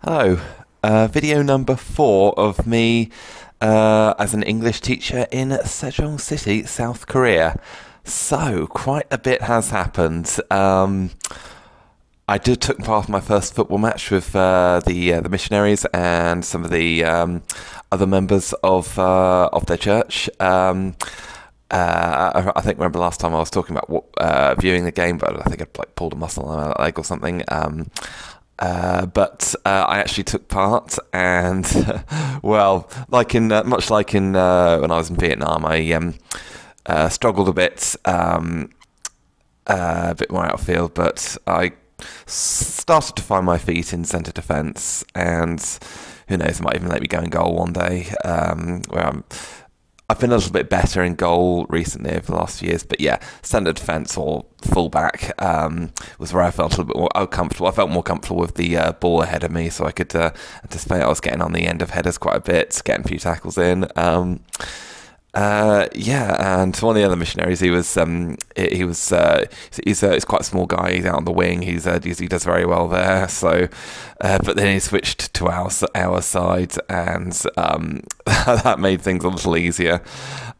Hello, video number 4 of me as an English teacher in Sejong City, South Korea. So, quite a bit has happened. I did took part in my first football match with the missionaries and some of the other members of their church. I think remember last time I was talking about viewing the game, but I think I'd like pulled a muscle on my leg or something. But I actually took part, and well, much like in when I was in Vietnam, I struggled a bit more outfield, but I started to find my feet in centre defence, and who knows, I might even let me go in goal one day. I've been a little bit better in goal recently over the last few years, but yeah, centre defence or fullback was where I felt a little bit more comfortable. I felt more comfortable with the ball ahead of me, so I could anticipate I was getting on the end of headers quite a bit, getting a few tackles in. Yeah, and one of the other missionaries, he's quite a small guy. He's out on the wing. He does very well there. So, but then he switched to our side, and that made things a little easier.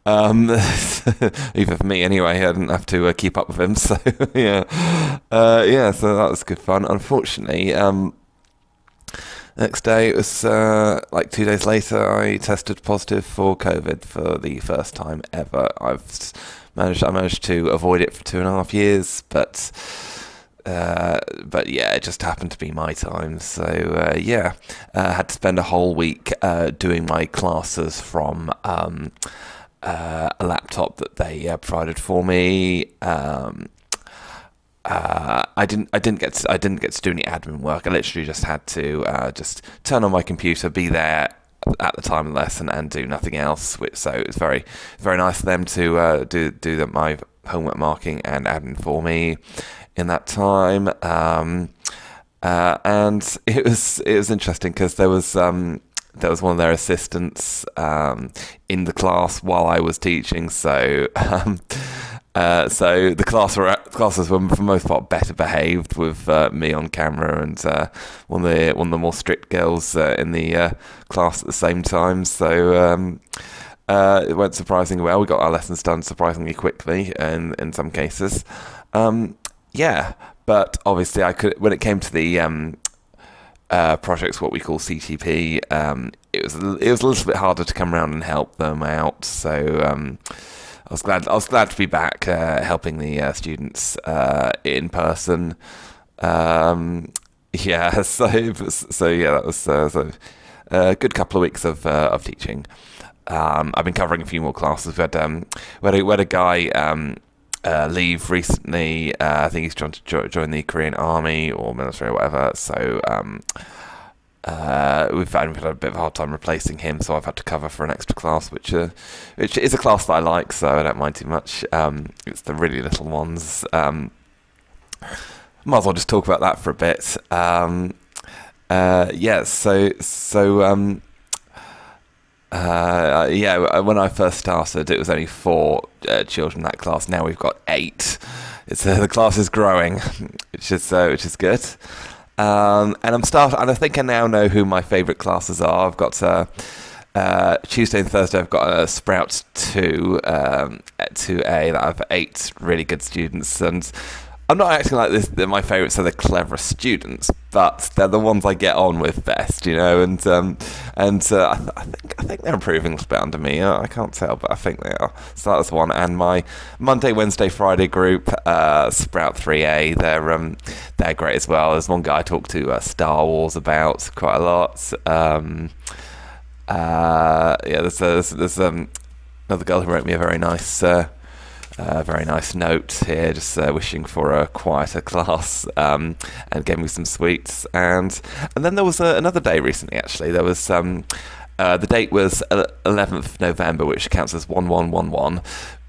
Even for me, anyway. I didn't have to keep up with him. So yeah, yeah. So that was good fun. Unfortunately, next day, it was like 2 days later, I tested positive for COVID for the first time ever. I managed to avoid it for 2.5 years, but yeah, it just happened to be my time. So yeah, had to spend a whole week doing my classes from a laptop that they provided for me. I didn't get to do any admin work. I literally just had to just turn on my computer, be there at the time of the lesson, and do nothing else. So it was very, very nice of them to do my homework marking and admin for me in that time. And it was interesting because there was one of their assistants in the class while I was teaching. So so the classes were for the most part better behaved with me on camera and one of the more strict girls in the class at the same time. So it went surprisingly well. We got our lessons done surprisingly quickly in some cases. Yeah, but obviously when it came to the projects, what we call CTP, it was a little bit harder to come around and help them out. So I was glad to be back helping the students in person. Yeah, so yeah, that was a good couple of weeks of teaching. I've been covering a few more classes. We had a guy leave recently. I think he's trying to join the Korean Army or military or whatever. So we've had a bit of a hard time replacing him, so I've had to cover for an extra class, which is a class that I like, so I don't mind too much. It's the really little ones. Might as well just talk about that for a bit. Yeah, yeah, when I first started, it was only 4 children in that class. Now we've got 8. The class is growing, which is good. And I think I now know who my favourite classes are. I've got Tuesday and Thursday. I've got a Sprout 2A that have 8 really good students, and I'm not acting like this. My favourites are the cleverest students, but they're the ones I get on with best, you know. And I think they're improving a little bit under me. I can't tell, but I think they are. So that's one. And my Monday, Wednesday, Friday group, Sprout 3A, they're great as well. There's one guy I talk to Star Wars about quite a lot. Yeah, there's another girl who wrote me a very nice note here, just wishing for a quieter class, and gave me some sweets. And then there was another day recently. Actually, there was the date was 11th November, which counts as 1111.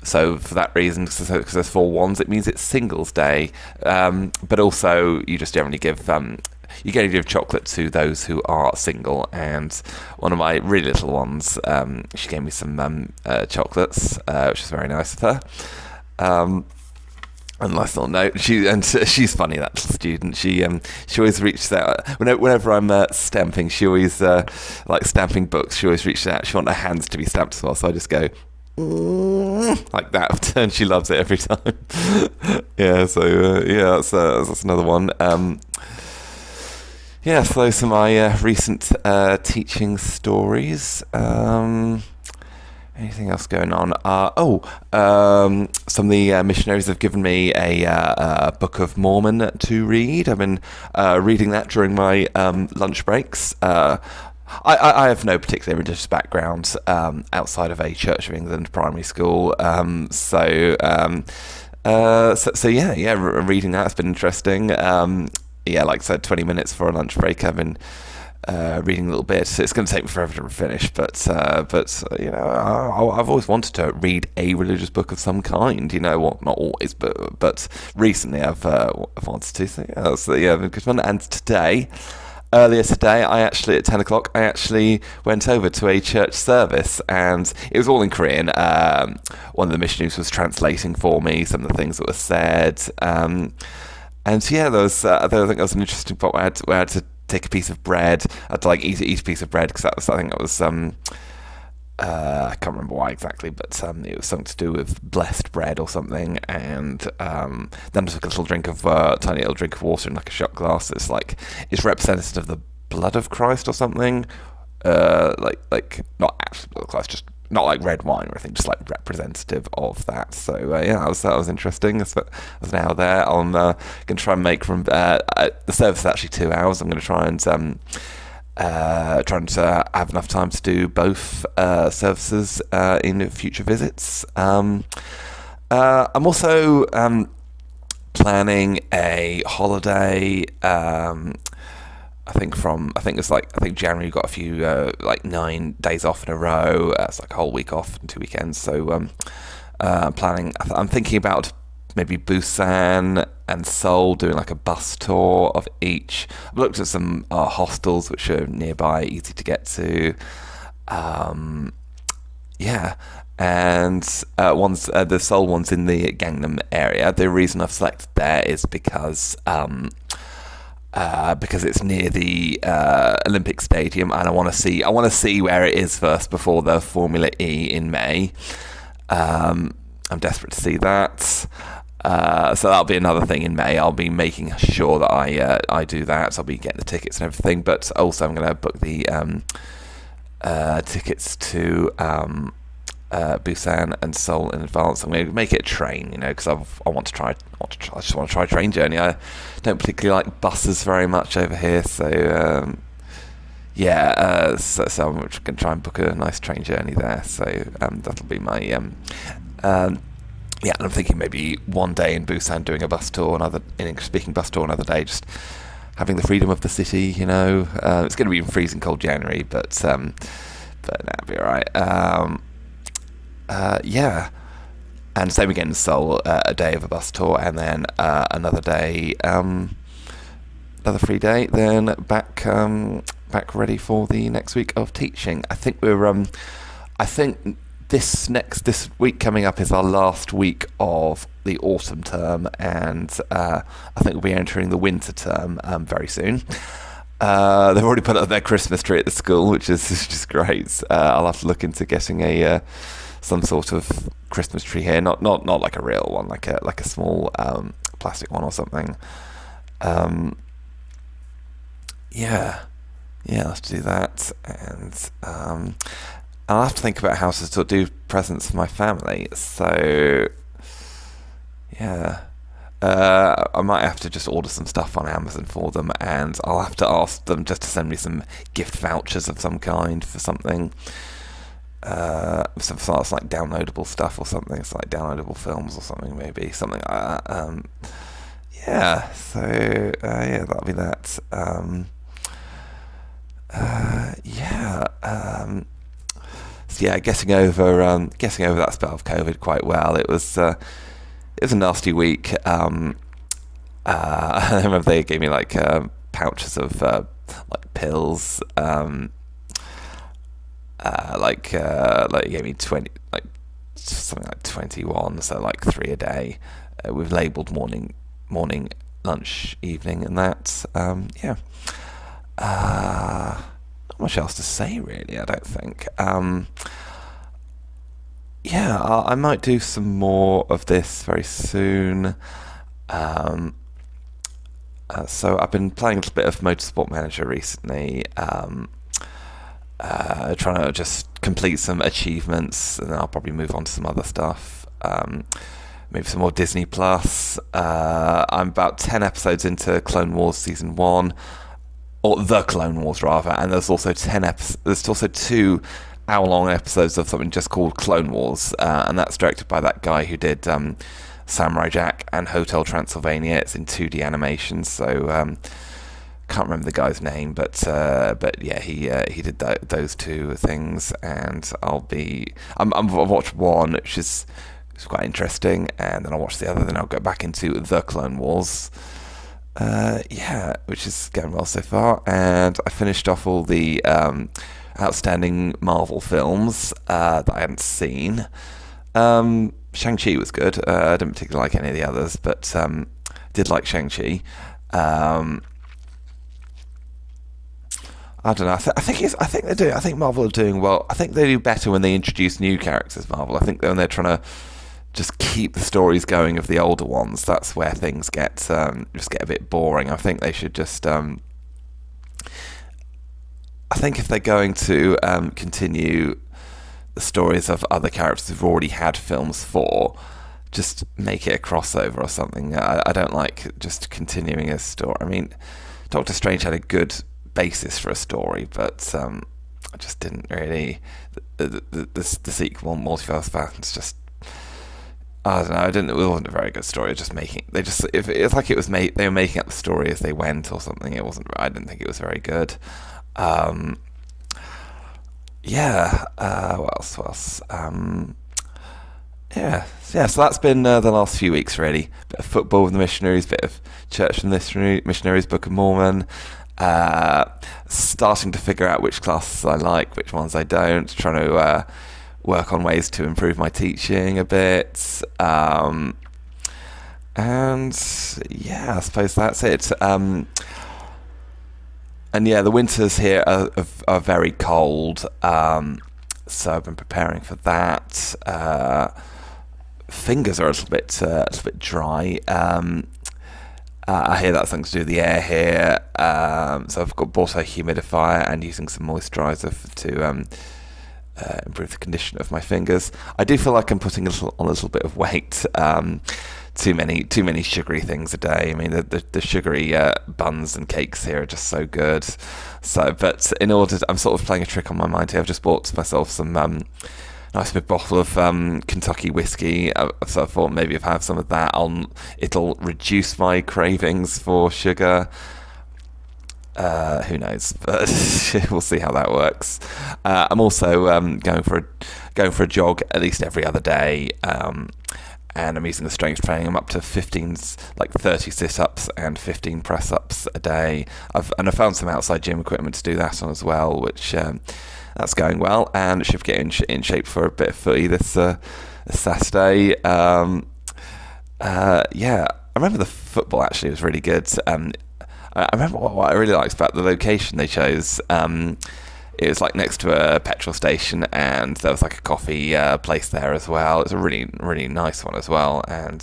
So for that reason, because there's 4 ones, it means it's Singles Day. But also, you just generally give chocolate to those who are single. And one of my really little ones, she gave me some chocolates, which is very nice of her. a nice little note. She's funny, that little student. She always reaches out whenever I'm stamping. She always like stamping books. She always reaches out. She wants her hands to be stamped as well. So I just go like that, and she loves it every time. Yeah. So yeah, that's another one. Yeah. So those are my recent teaching stories. Anything else going on? Some of the missionaries have given me a Book of Mormon to read. I've been reading that during my lunch breaks. I have no particular religious background outside of a Church of England primary school. So yeah, reading that has been interesting. Yeah, like I said, 20 minutes for a lunch break. I've been reading a little bit. It's going to take me forever to finish, but you know, I've always wanted to read a religious book of some kind. You know, well, not always, but recently I've wanted to. So yeah, a good one. And earlier today, at 10 o'clock, I actually went over to a church service, and it was all in Korean. One of the missionaries was translating for me some of the things that were said. And yeah, I think that was an interesting part where I had to take a piece of bread. I had to like eat a piece of bread because I think it was I can't remember why exactly, but it was something to do with blessed bread or something. And then I took a tiny little drink of water in like a shot glass. It's representative of the blood of Christ or something. Like not actually blood of Christ, just not like red wine or anything, just like representative of that. So yeah, that was interesting. That's an hour there. I'm going to try and make from the service is actually 2 hours. I'm going to try and trying to have enough time to do both services in future visits. I'm also planning a holiday. I think January we've got a few like 9 days off in a row. It's like a whole week off and 2 weekends. So I'm thinking about maybe Busan and Seoul, doing like a bus tour of each. I've looked at some hostels which are nearby, easy to get to. Yeah, and the Seoul one's in the Gangnam area. The reason I've selected there is because it's near the Olympic Stadium, and I want to see where it is first before the Formula E in May. I'm desperate to see that. So that'll be another thing in May. I'll be making sure that I do that. So I'll be getting the tickets and everything, but also I'm going to book the tickets to Busan and Seoul in advance. I'm going to make it a train, because I just want to try a train journey. I don't particularly like buses very much over here, so yeah. So I'm going to try and book a nice train journey there. So that'll be my yeah. And I'm thinking maybe one day in Busan doing a bus tour, another day just having the freedom of the city. It's going to be freezing cold January, but that'll be alright. Yeah, and same again in Seoul, a day of a bus tour, and then another day, another free day, then back ready for the next week of teaching. I think this week coming up is our last week of the autumn term, and I think we'll be entering the winter term very soon. They've already put up their Christmas tree at the school, which is just great. I'll have to look into getting some sort of Christmas tree here, not like a real one, like a small plastic one or something. Yeah, I'll have to do that, and I'll have to think about how to sort of do presents for my family. So yeah, I might have to just order some stuff on Amazon for them, and I'll have to ask them just to send me some gift vouchers of some kind for something. Some like downloadable stuff or something. It's like downloadable films or something, maybe something like that. Yeah. So yeah, that'll be that. Yeah. So yeah, getting over that spell of COVID quite well. It was a nasty week. I remember they gave me like pouches of like pills. Like he gave me 20, like something like 21, so like 3 a day. we've labelled morning, lunch, evening, and that. Yeah. Not much else to say really, I don't think. Yeah, I might do some more of this very soon. So I've been playing a little bit of Motorsport Manager recently, trying to just complete some achievements, and then I'll probably move on to some other stuff. Maybe some more Disney Plus. I'm about 10 episodes into Clone Wars Season 1, or The Clone Wars rather, and there's also 10 there's also 2 hour-long episodes of something just called Clone Wars, and that's directed by that guy who did Samurai Jack and Hotel Transylvania. It's in 2D animation, so can't remember the guy's name, but yeah, he did those 2 things, and I've watched one, which is quite interesting, and then I'll watch the other, then I'll go back into The Clone Wars. Yeah, which is going well so far, and I finished off all the outstanding Marvel films that I hadn't seen. Shang-Chi was good. I didn't particularly like any of the others, but did like Shang-Chi. I don't know. I think Marvel are doing well. I think they do better when they introduce new characters. Marvel. I think when they're trying to just keep the stories going of the older ones, that's where things just get a bit boring. I think they should just. I think if they're going to continue the stories of other characters who've already had films for, just make it a crossover or something. I don't like just continuing a story. I mean, Doctor Strange had a good basis for a story, but I just didn't really. The sequel, Multiverse of Madness, just. I don't know. It wasn't a very good story. It's like it was made. They were making up the story as they went or something. It wasn't. I didn't think it was very good. Yeah. What else? Yeah. So that's been the last few weeks really. Bit of football with the missionaries. Bit of church and missionaries. Book of Mormon. Starting to figure out which classes I like, which ones I don't. Trying to work on ways to improve my teaching a bit. And yeah, I suppose that's it. And yeah, the winters here are very cold, so I've been preparing for that. Fingers are a little bit dry. I hear that's something to do with the air here, so I've bought a humidifier and using some moisturiser to improve the condition of my fingers. I do feel like I'm putting on a little bit of weight. Too many sugary things a day. I mean, the sugary buns and cakes here are just so good. So, but I'm sort of playing a trick on my mind here. I've just bought myself some nice big bottle of Kentucky whiskey. So I thought maybe if I have some of that, it'll reduce my cravings for sugar. Who knows? But we'll see how that works. I'm also going for a jog at least every other day. And I'm using the strength training. I'm up to 30 sit-ups and 15 press-ups a day. I found some outside gym equipment to do that on as well, which that's going well, and it should get in shape for a bit of footy this Saturday. Yeah, I remember the football actually was really good. I remember what I really liked about the location they chose. It was like next to a petrol station, and there was like a coffee place there as well. It was a really, really nice one as well, and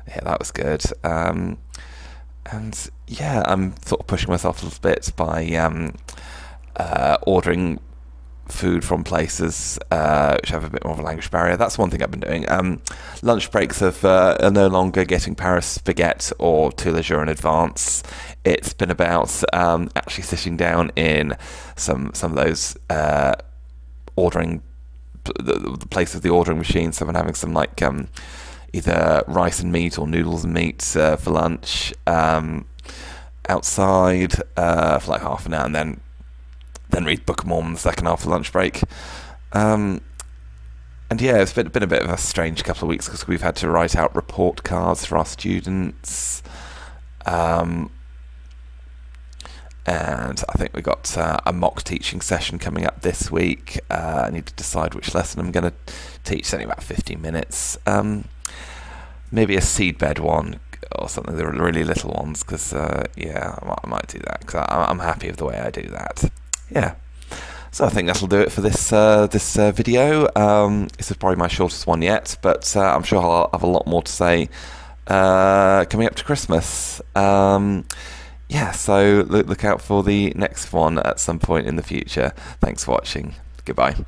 yeah, that was good. And yeah, I'm sort of pushing myself a little bit by ordering food from places which have a bit more of a language barrier. That's one thing I've been doing. Lunch breaks are no longer getting Paris spaghetti or tout le jour in advance. It's been about actually sitting down in some of those ordering the place of the ordering machine. So I'm having some like either rice and meat or noodles and meat for lunch outside for like half an hour, and then read Book of Mormon the second half of the lunch break. And yeah, it's been a bit of a strange couple of weeks because we've had to write out report cards for our students. And I think we got a mock teaching session coming up this week. I need to decide which lesson I'm going to teach. It's only about 15 minutes. maybe a seedbed one or something, the really little ones, because yeah, I might do that, because I'm happy with the way I do that. Yeah. So I think that'll do it for this video. This is probably my shortest one yet, but I'm sure I'll have a lot more to say coming up to Christmas. Yeah, so look out for the next one at some point in the future. Thanks for watching. Goodbye.